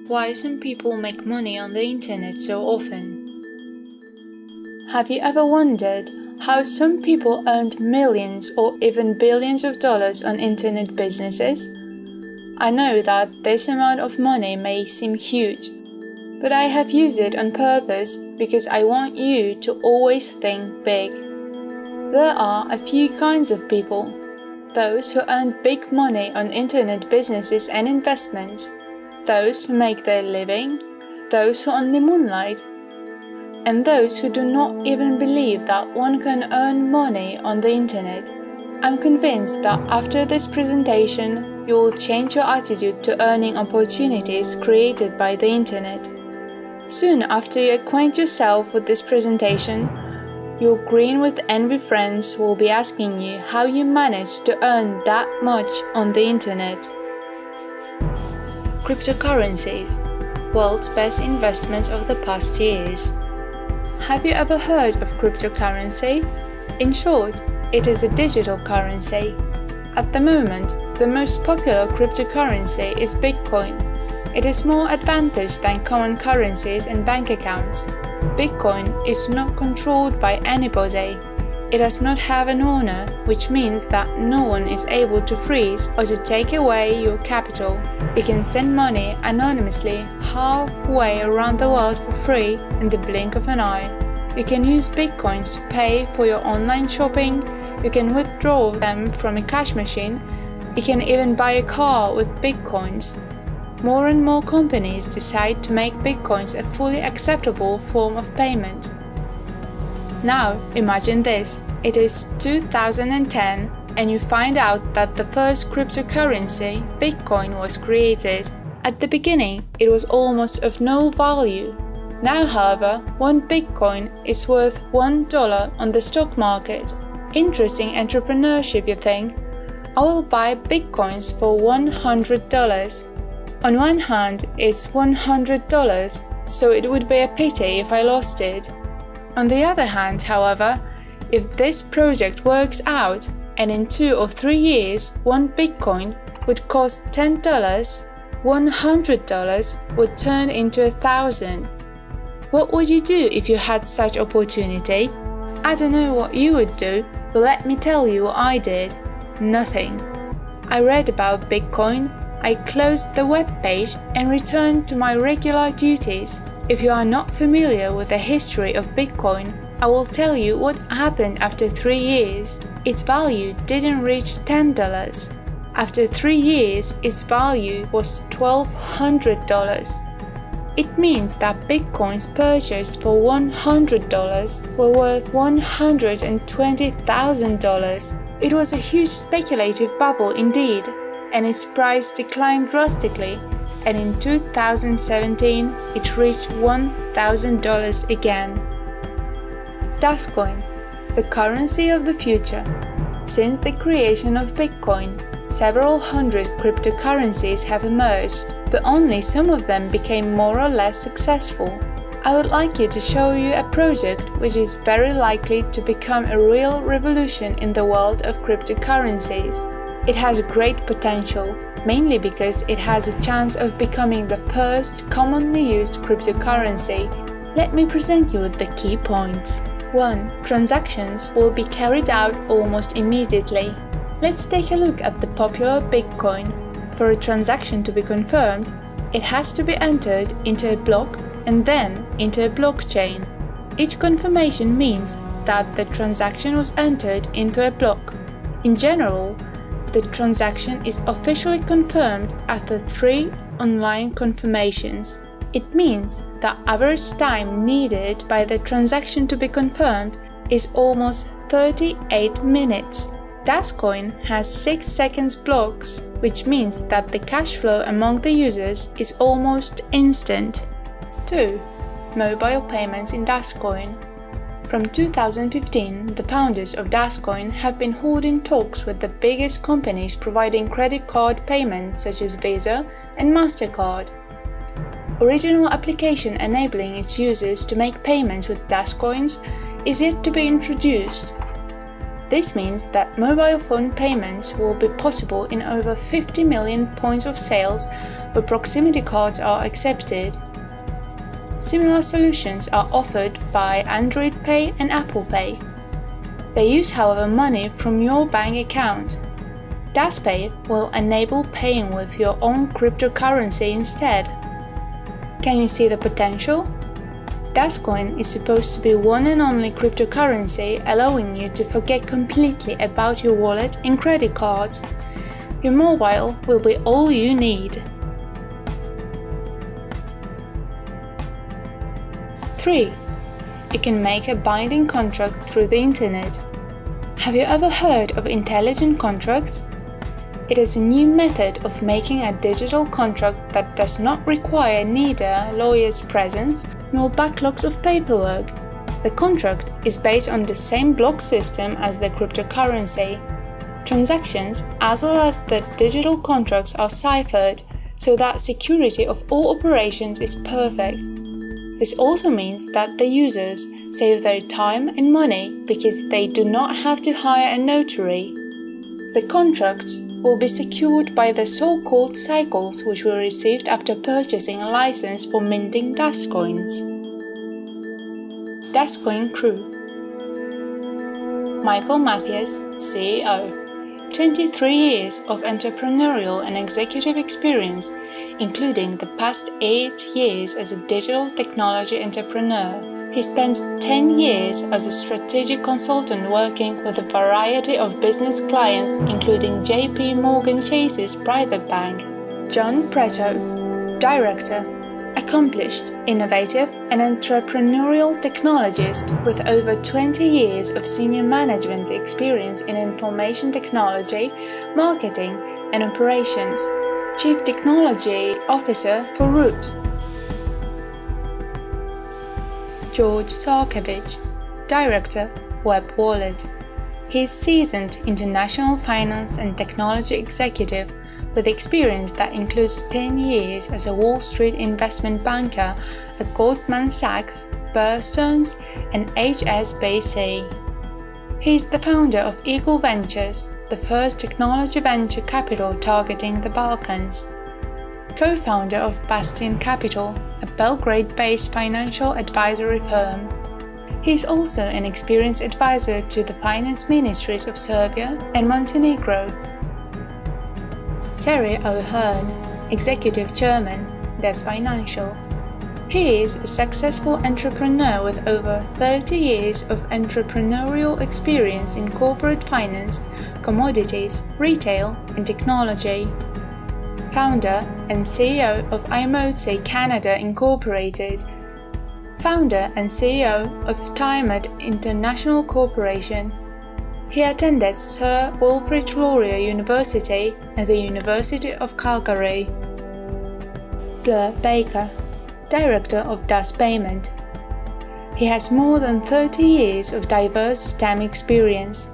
Why some people make money on the internet so often. Have you ever wondered how some people earned millions or even billions of dollars on internet businesses? I know that this amount of money may seem huge, but I have used it on purpose because I want you to always think big. There are a few kinds of people: those who earn big money on internet businesses and investments, those who make their living, those who only moonlight, and those who do not even believe that one can earn money on the internet. I'm convinced that after this presentation, you will change your attitude to earning opportunities created by the internet. Soon after you acquaint yourself with this presentation, your green with envy friends will be asking you how you managed to earn that much on the internet. Cryptocurrencies, world's best investments of the past years. Have you ever heard of cryptocurrency? In short, it is a digital currency. At the moment, the most popular cryptocurrency is Bitcoin. It is more advantaged than common currencies and bank accounts. Bitcoin is not controlled by anybody. It does not have an owner, which means that no one is able to freeze or to take away your capital. You can send money anonymously halfway around the world for free in the blink of an eye. You can use Bitcoins to pay for your online shopping. You can withdraw them from a cash machine. You can even buy a car with Bitcoins. More and more companies decide to make Bitcoins a fully acceptable form of payment. Now, imagine this. It is 2010 and you find out that the first cryptocurrency, Bitcoin, was created. At the beginning, it was almost of no value. Now, however, one Bitcoin is worth $1 on the stock market. Interesting entrepreneurship, you think? I will buy Bitcoins for $100. On one hand, it's $100, so it would be a pity if I lost it. On the other hand, however, if this project works out and in 2 or 3 years one Bitcoin would cost $10, $100 would turn into 1,000. What would you do if you had such opportunity? I don't know what you would do, but let me tell you what I did. Nothing. I read about Bitcoin, I closed the web page and returned to my regular duties. If you are not familiar with the history of Bitcoin, I will tell you what happened after 3 years. Its value didn't reach $10. After 3 years, its value was $1,200. It means that Bitcoins purchased for $100 were worth $120,000. It was a huge speculative bubble indeed, and its price declined drastically, and in 2017 it reached $1,000 again. DasCoin, the currency of the future. Since the creation of Bitcoin, several hundred cryptocurrencies have emerged, but only some of them became more or less successful. I would like to show you a project which is very likely to become a real revolution in the world of cryptocurrencies. It has great potential, mainly because it has a chance of becoming the first commonly used cryptocurrency. Let me present you with the key points. 1. Transactions will be carried out almost immediately. Let's take a look at the popular Bitcoin. For a transaction to be confirmed, it has to be entered into a block and then into a blockchain. Each confirmation means that the transaction was entered into a block. In general, the transaction is officially confirmed after 3 online confirmations. It means the average time needed by the transaction to be confirmed is almost 38 minutes. DasCoin has 6 seconds blocks, which means that the cash flow among the users is almost instant. 2. Mobile payments in DasCoin. From 2015, the founders of DasCoin have been holding talks with the biggest companies providing credit card payments such as Visa and MasterCard. Original application enabling its users to make payments with DasCoins is yet to be introduced. This means that mobile phone payments will be possible in over 50 million points of sales where proximity cards are accepted. Similar solutions are offered by Android Pay and Apple Pay. They use, however, money from your bank account. DasPay will enable paying with your own cryptocurrency instead. Can you see the potential? DasCoin is supposed to be one and only cryptocurrency, allowing you to forget completely about your wallet and credit cards. Your mobile will be all you need. 3. You can make a binding contract through the internet. Have you ever heard of intelligent contracts? It is a new method of making a digital contract that does not require neither a lawyer's presence nor backlogs of paperwork. The contract is based on the same block system as the cryptocurrency. Transactions as well as the digital contracts are ciphered so that security of all operations is perfect. This also means that the users save their time and money because they do not have to hire a notary. The contracts will be secured by the so-called cycles which were received after purchasing a license for minting DasCoins. DasCoin Crew. Michael Mathias, CEO. 23 years of entrepreneurial and executive experience, including the past 8 years as a digital technology entrepreneur. He spends 10 years as a strategic consultant working with a variety of business clients, including JP Morgan Chase's private bank. John Preto, Director. Accomplished, innovative, and entrepreneurial technologist with over 20 years of senior management experience in information technology, marketing, and operations. Chief Technology Officer for Root. George Sarkevich, Director, Web Wallet. He is seasoned international finance and technology executive with experience that includes 10 years as a Wall Street investment banker at Goldman Sachs, Bear Stearns, and HSBC. He is the founder of Eagle Ventures, the first technology venture capital targeting the Balkans. Co-founder of Bastion Capital, a Belgrade-based financial advisory firm. He is also an experienced advisor to the finance ministries of Serbia and Montenegro. Terry O'Hearn, Executive Chairman, Des Financial. He is a successful entrepreneur with over 30 years of entrepreneurial experience in corporate finance, commodities, retail, and technology. Founder and CEO of iMote Canada Incorporated. Founder and CEO of Tiamat International Corporation. He attended Sir Wilfrid Laurier University and the University of Calgary. Blair Baker, Director of Das Payment. He has more than 30 years of diverse STEM experience.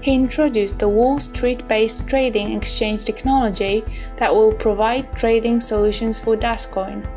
He introduced the Wall Street-based trading exchange technology that will provide trading solutions for DasCoin.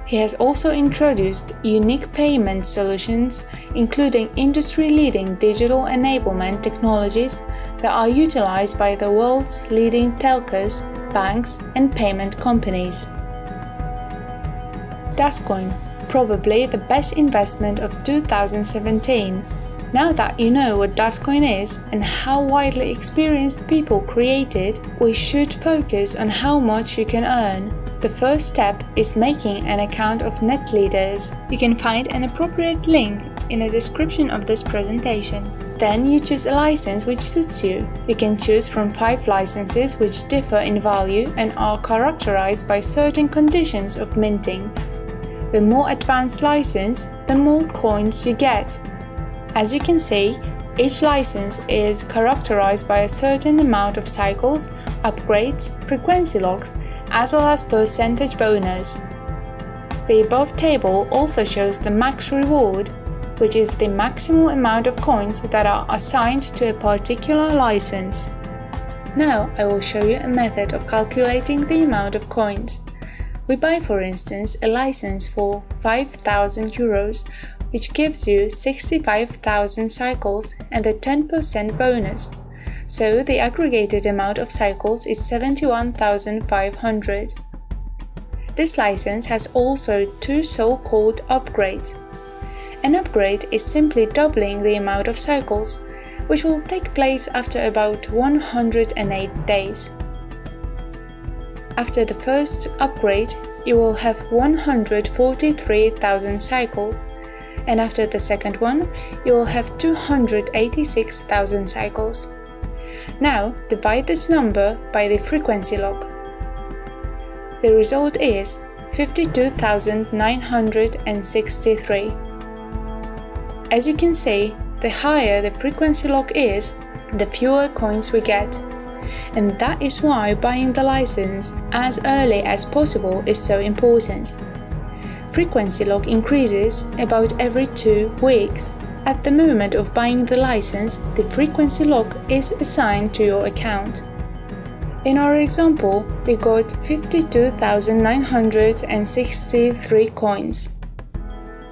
He has also introduced unique payment solutions, including industry-leading digital enablement technologies that are utilized by the world's leading telcos, banks, and payment companies. DasCoin, probably the best investment of 2017. Now that you know what DasCoin is and how widely experienced people create it, we should focus on how much you can earn. The first step is making an account of NetLeaders. You can find an appropriate link in the description of this presentation. Then you choose a license which suits you. You can choose from 5 licenses which differ in value and are characterized by certain conditions of minting. The more advanced license, the more coins you get. As you can see, each license is characterized by a certain amount of cycles, upgrades, frequency locks, as well as percentage bonus. The above table also shows the max reward, which is the maximum amount of coins that are assigned to a particular license. Now I will show you a method of calculating the amount of coins. We buy, for instance, a license for 5,000 euros, which gives you 65,000 cycles and a 10% bonus. So the aggregated amount of cycles is 71,500. This license has also two so-called upgrades. An upgrade is simply doubling the amount of cycles, which will take place after about 108 days. After the first upgrade, you will have 143,000 cycles, and after the second one, you will have 286,000 cycles. Now, divide this number by the frequency log. The result is 52,963. As you can see, the higher the frequency log is, the fewer coins we get. And that is why buying the license as early as possible is so important. Frequency log increases about every 2 weeks. At the moment of buying the license, the frequency log is assigned to your account. In our example, we got 52,963 coins.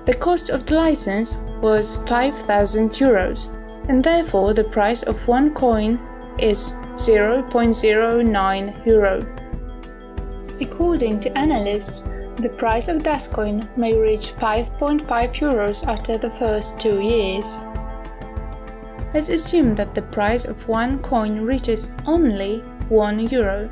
The cost of the license was 5,000 euros, and therefore the price of one coin is 0.09 euro. According to analysts, the price of DasCoin may reach 5.5 euros after the first 2 years. Let's assume that the price of one coin reaches only 1 euro.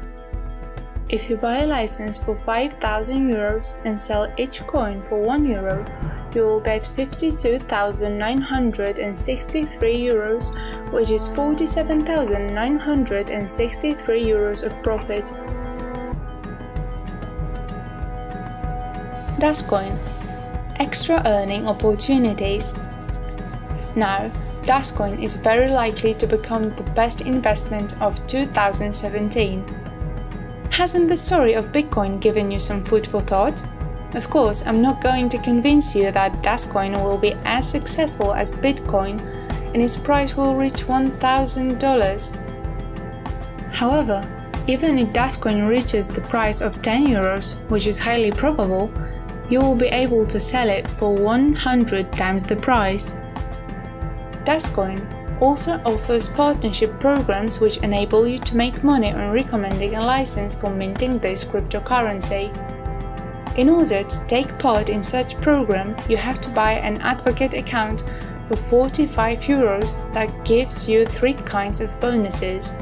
If you buy a license for 5,000 euros and sell each coin for 1 euro, you will get 52,963 euros, which is 47,963 euros of profit. DasCoin – extra earning opportunities. Now, DasCoin is very likely to become the best investment of 2017. Hasn't the story of Bitcoin given you some food for thought? Of course, I'm not going to convince you that DasCoin will be as successful as Bitcoin and its price will reach $1,000. However, even if DasCoin reaches the price of 10 euros, which is highly probable, you will be able to sell it for 100 times the price. DasCoin also offers partnership programs which enable you to make money on recommending a license for minting this cryptocurrency. In order to take part in such program, you have to buy an advocate account for 45 euros that gives you 3 kinds of bonuses.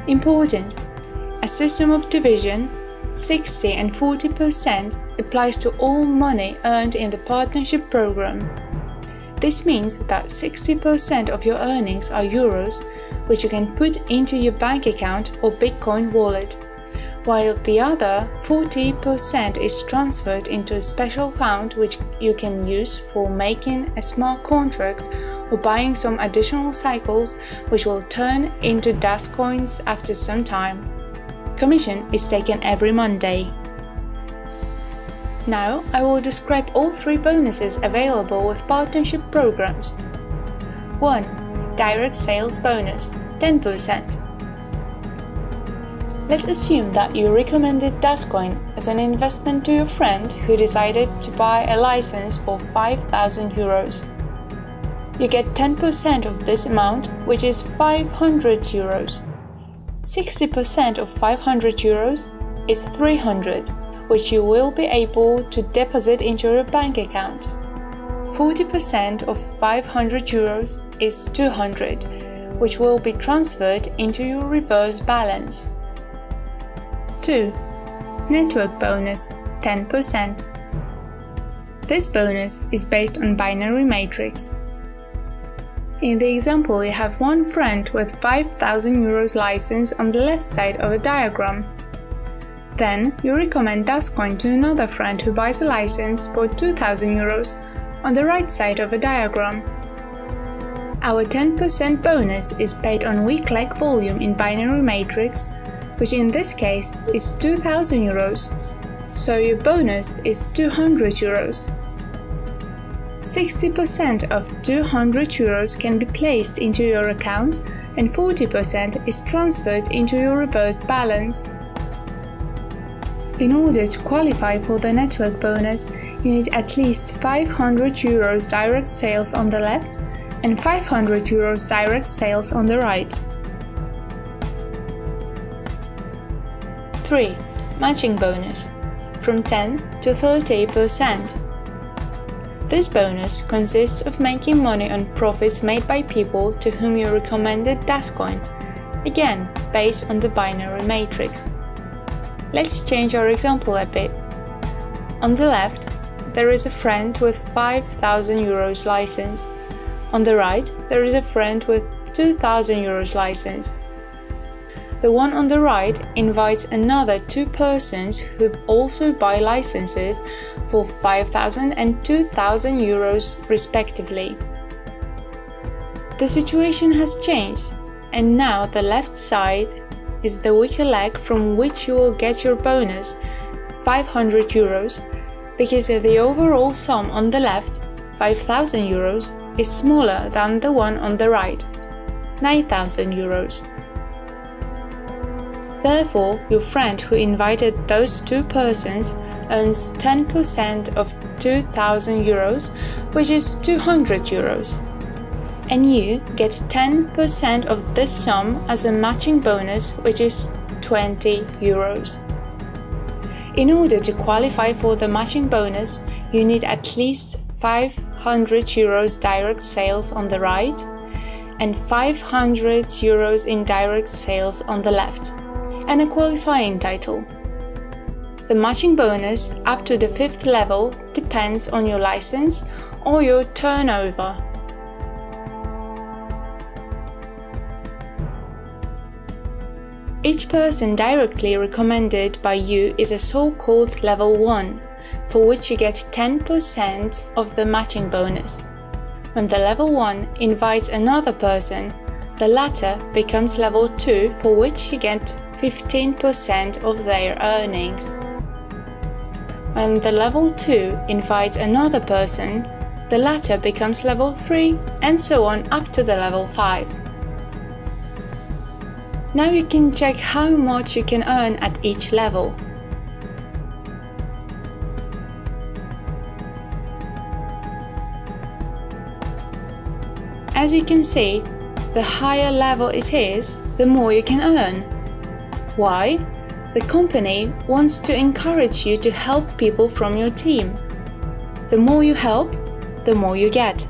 Important: a system of division, 60 and 40%, applies to all money earned in the partnership program. This means that 60% of your earnings are euros, which you can put into your bank account or Bitcoin wallet, while the other 40% is transferred into a special fund which you can use for making a smart contract or buying some additional cycles which will turn into DasCoins after some time. Commission is taken every Monday. Now I will describe all 3 bonuses available with partnership programs. 1. Direct sales bonus, 10%. Let's assume that you recommended DasCoin as an investment to your friend who decided to buy a license for 5,000 euros. You get 10% of this amount, which is 500 euros. 60% of 500 euros is 300, which you will be able to deposit into your bank account. 40% of 500 euros is 200, which will be transferred into your reverse balance. 2. Network bonus, 10%. This bonus is based on binary matrix. In the example, you have one friend with 5,000 euros license on the left side of a diagram. Then you recommend DasCoin to another friend who buys a license for 2,000 euros on the right side of a diagram. Our 10% bonus is paid on week-lag volume in binary matrix, which in this case is 2,000 euros, so your bonus is 200 euros. 60% of 200 euros can be placed into your account and 40% is transferred into your reversed balance. In order to qualify for the network bonus, you need at least 500 euros direct sales on the left and 500 euros direct sales on the right. 3. Matching bonus from 10 to 30%. This bonus consists of making money on profits made by people to whom you recommended DasCoin, again based on the binary matrix. Let's change our example a bit. On the left, there is a friend with 5,000 euros license. On the right, there is a friend with 2,000 euros license. The one on the right invites another 2 persons who also buy licenses for 5,000 and 2,000 euros respectively. The situation has changed, and now the left side is the weaker leg from which you will get your bonus, 500 euros, because the overall sum on the left, 5,000 euros, is smaller than the one on the right, 9,000 euros. Therefore, your friend who invited those 2 persons earns 10% of 2,000 euros, which is 200 euros. And you get 10% of this sum as a matching bonus, which is 20 euros. In order to qualify for the matching bonus, you need at least 500 euros direct sales on the right and 500 euros in direct sales on the left, and a qualifying title. The matching bonus up to the 5th level depends on your license or your turnover. Each person directly recommended by you is a so-called level 1, for which you get 10% of the matching bonus. When the level 1 invites another person, the latter becomes level 2, for which you get 15% of their earnings. When the level 2 invites another person, the latter becomes level 3, and so on up to the level 5. Now you can check how much you can earn at each level. As you can see, the higher level it is, the more you can earn. Why? The company wants to encourage you to help people from your team. The more you help, the more you get.